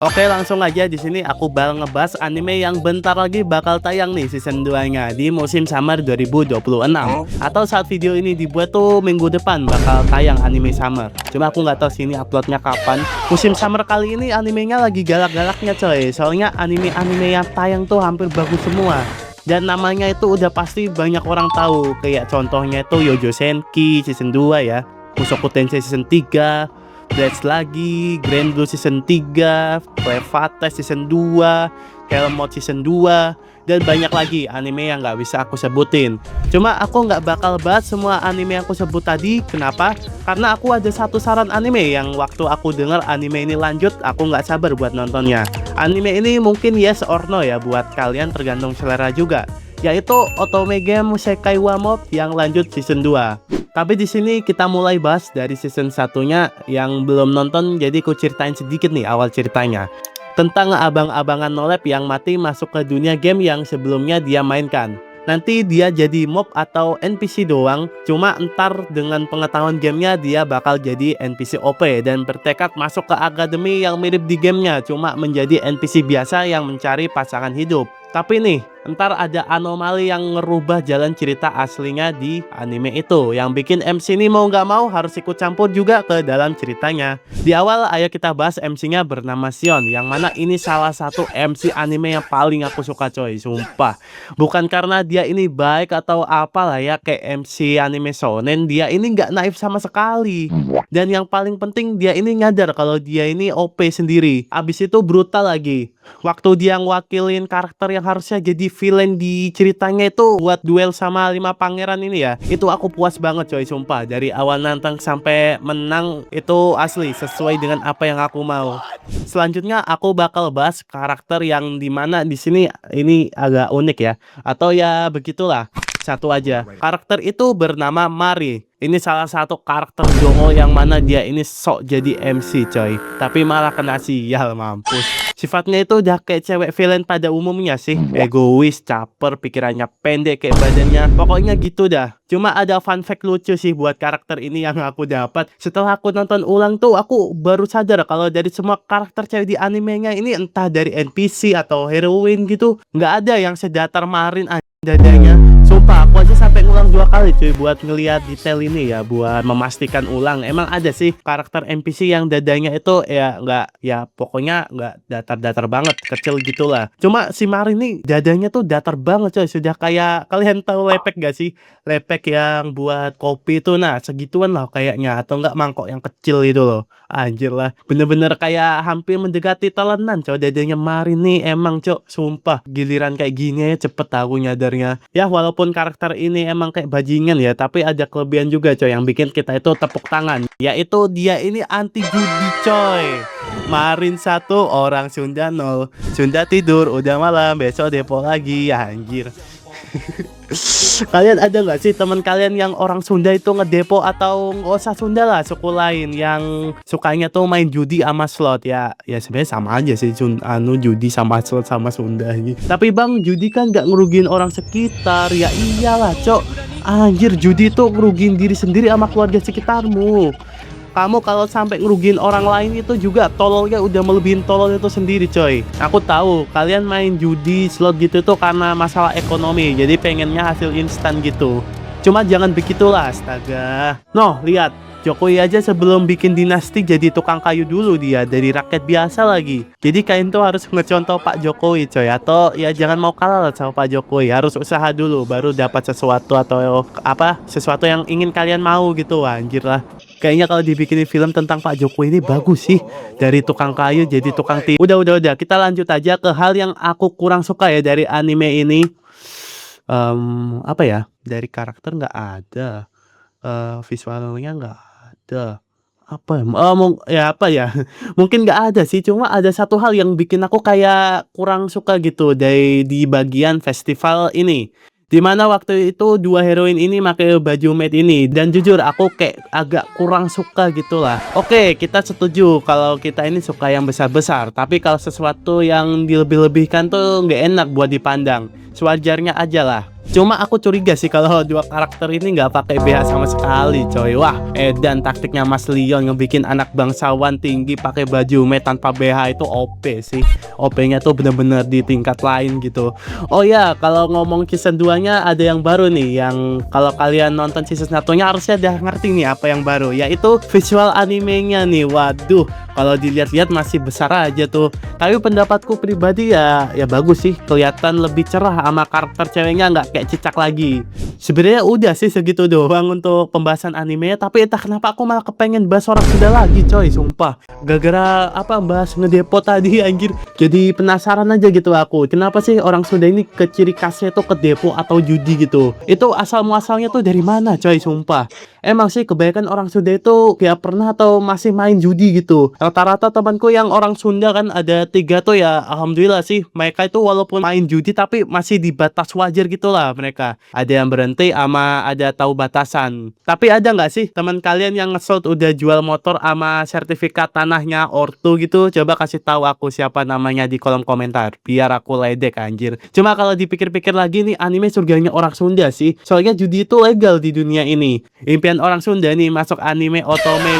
Oke, langsung aja di sini aku bakal ngebahas anime yang bentar lagi bakal tayang nih season 2-nya di musim summer 2026. Atau saat video ini dibuat tuh minggu depan bakal tayang anime summer. Cuma aku nggak tahu sini uploadnya kapan. Musim summer kali ini animenya lagi galak-galaknya coy. Soalnya anime-anime yang tayang tuh hampir bagus semua. Dan namanya itu udah pasti banyak orang tahu. Kayak contohnya itu Yojo Senki season 2 ya, Mushoku Tensei season 3, Blades lagi, Grand Blue season 3, Prevate season 2, Hell Mode season 2, dan banyak lagi anime yang nggak bisa aku sebutin. Cuma aku nggak bakal bahas semua anime yang aku sebut tadi. Kenapa? Karena aku ada satu saran anime yang waktu aku dengar anime ini lanjut, aku nggak sabar buat nontonnya. Anime ini mungkin yes or no ya buat kalian, tergantung selera juga, yaitu Otome Game Sekai wa Mob yang lanjut season 2. Tapi di sini kita mulai bahas dari season satunya. Yang belum nonton, jadi aku ceritain sedikit nih awal ceritanya. Tentang abang-abangan nolep yang mati masuk ke dunia game yang sebelumnya dia mainkan. Nanti dia jadi mob atau NPC doang, cuma entar dengan pengetahuan gamenya dia bakal jadi NPC OP dan bertekad masuk ke akademi yang mirip di gamenya, cuma menjadi NPC biasa yang mencari pasangan hidup. Tapi nih, ntar ada anomali yang ngerubah jalan cerita aslinya di anime itu, yang bikin MC ini mau nggak mau harus ikut campur juga ke dalam ceritanya. Di awal ayo kita bahas MC-nya bernama Sion, yang mana ini salah satu MC anime yang paling aku suka coy, sumpah. Bukan karena dia ini baik atau apalah ya kayak MC anime shonen, dia ini nggak naif sama sekali. Dan yang paling penting dia ini nyadar kalau dia ini OP sendiri. Abis itu brutal lagi. Waktu dia ngwakilin karakter yang harusnya jadi villain di ceritanya itu buat duel sama 5 pangeran ini ya, itu aku puas banget coy, sumpah. Dari awal nantang sampai menang itu asli sesuai dengan apa yang aku mau. Selanjutnya aku bakal bahas karakter yang dimana di sini ini agak unik ya, atau ya begitulah. Satu aja, karakter itu bernama Mari. Ini salah satu karakter dongo yang mana dia ini sok jadi MC coy, tapi malah kena sial, mampus. Sifatnya itu udah kayak cewek villain pada umumnya sih, egois, caper, pikirannya pendek kayak badannya, pokoknya gitu dah. Cuma ada fun fact lucu sih buat karakter ini yang aku dapat. Setelah aku nonton ulang tuh, aku baru sadar kalau dari semua karakter cewek di animenya ini, entah dari NPC atau heroine gitu, nggak ada yang sedatar Marin dadanya. Sumpah aku aja sampai ngulang 2 kali cuy buat ngeliat detail ini ya, buat memastikan ulang. Emang ada sih karakter NPC yang dadanya itu ya nggak, ya pokoknya nggak datar-datar banget, kecil gitulah. Cuma si Mari ini dadanya tuh datar banget coy, sudah kayak kalian tahu lepek gak sih? Lepek yang buat kopi tuh, nah segituan lah kayaknya, atau enggak mangkok yang kecil itu loh. Anjir lah, bener-bener kayak hampir mendekati telenan coy dadanya Mari nih, emang cok, sumpah. Giliran kayak gini ya cepet aku nyadarnya. Ya walaupun karakter ini emang kayak bajingan ya, tapi ada kelebihan juga coy yang bikin kita itu tepuk tangan, yaitu dia ini anti judi coy. Marin 1, orang Sunda 0. Sunda tidur, udah malam, besok depo lagi, anjir. Kalian ada nggak sih teman kalian yang orang Sunda itu ngedepo, atau nggak usah Sunda lah, suku lain yang sukanya tuh main judi sama slot ya? Ya sebenarnya sama aja sih, judi sama slot sama Sunda gitu. Tapi bang, judi kan nggak ngerugiin orang sekitar. Ya iyalah cok, anjir, judi tuh ngerugiin diri sendiri sama keluarga sekitarmu. Kamu kalau sampai ngerugiin orang lain itu juga tololnya udah melebihin tolol itu sendiri coy. Aku tahu kalian main judi slot gitu tuh karena masalah ekonomi, jadi pengennya hasil instan gitu. Cuma jangan begitulah, astaga. Noh, lihat, Jokowi aja sebelum bikin dinasti jadi tukang kayu dulu, dia dari rakyat biasa lagi. Jadi kalian tuh harus ngecontoh Pak Jokowi coy, atau ya jangan mau kalah lah sama Pak Jokowi, harus usaha dulu baru dapat sesuatu, atau apa, sesuatu yang ingin kalian mau gitu. Anjir lah. Kayaknya kalau dibikinin film tentang Pak Jokowi ini bagus sih. Dari tukang kayu jadi tukang tim. Udah. Kita lanjut aja ke hal yang aku kurang suka ya dari anime ini. Apa ya? Dari karakter nggak ada. Visualnya nggak ada. Apa ya? Apa ya? Mungkin nggak ada sih. Cuma ada satu hal yang bikin aku kayak kurang suka gitu di bagian festival ini. Dimana waktu itu 2 heroin ini pakai baju maid ini, dan jujur aku kayak agak kurang suka gitulah. Oke, kita setuju kalau kita ini suka yang besar-besar, tapi kalau sesuatu yang dilebih-lebihkan tuh nggak enak buat dipandang. Sewajarnya aja lah. Cuma aku curiga sih kalau dua karakter ini nggak pakai BH sama sekali, coy. Wah, dan taktiknya Mas Leon ngebikin anak bangsawan tinggi pakai baju me tanpa BH itu OP sih. OP-nya tuh bener-bener di tingkat lain gitu. Oh ya, kalau ngomong season 2-nya ada yang baru nih, yang kalau kalian nonton season 1-nya harusnya udah ngerti nih apa yang baru, yaitu visual animenya nih. Waduh, kalau dilihat-lihat masih besar aja tuh. Tapi pendapatku pribadi ya bagus sih, kelihatan lebih cerah sama karakter ceweknya, nggak kayak cicak lagi. Sebenarnya udah sih segitu doang untuk pembahasan anime, tapi entah kenapa aku malah kepengen bahas orang Sunda lagi, coy, sumpah. Gara-gara apa bahas ngedepo tadi anjir. Jadi penasaran aja gitu aku. Kenapa sih orang Sunda ini ke ciri khasnya tuh ke depo atau judi gitu? Itu asal muasalnya tuh dari mana, coy, sumpah. Emang sih kebanyakan orang Sunda itu kayak pernah atau masih main judi gitu. Rata-rata temanku yang orang Sunda kan ada 3 tuh ya, alhamdulillah sih mereka itu walaupun main judi tapi masih di batas wajar gitulah mereka. Ada yang berhenti ama ada tahu batasan. Tapi ada nggak sih teman kalian yang ngesot udah jual motor ama sertifikat tanahnya ortu gitu? Coba kasih tahu aku siapa namanya di kolom komentar biar aku ledek anjir. Cuma kalau dipikir-pikir lagi nih, anime surganya orang Sunda sih. Soalnya judi itu legal di dunia ini. Impian orang Sunda nih masuk anime otome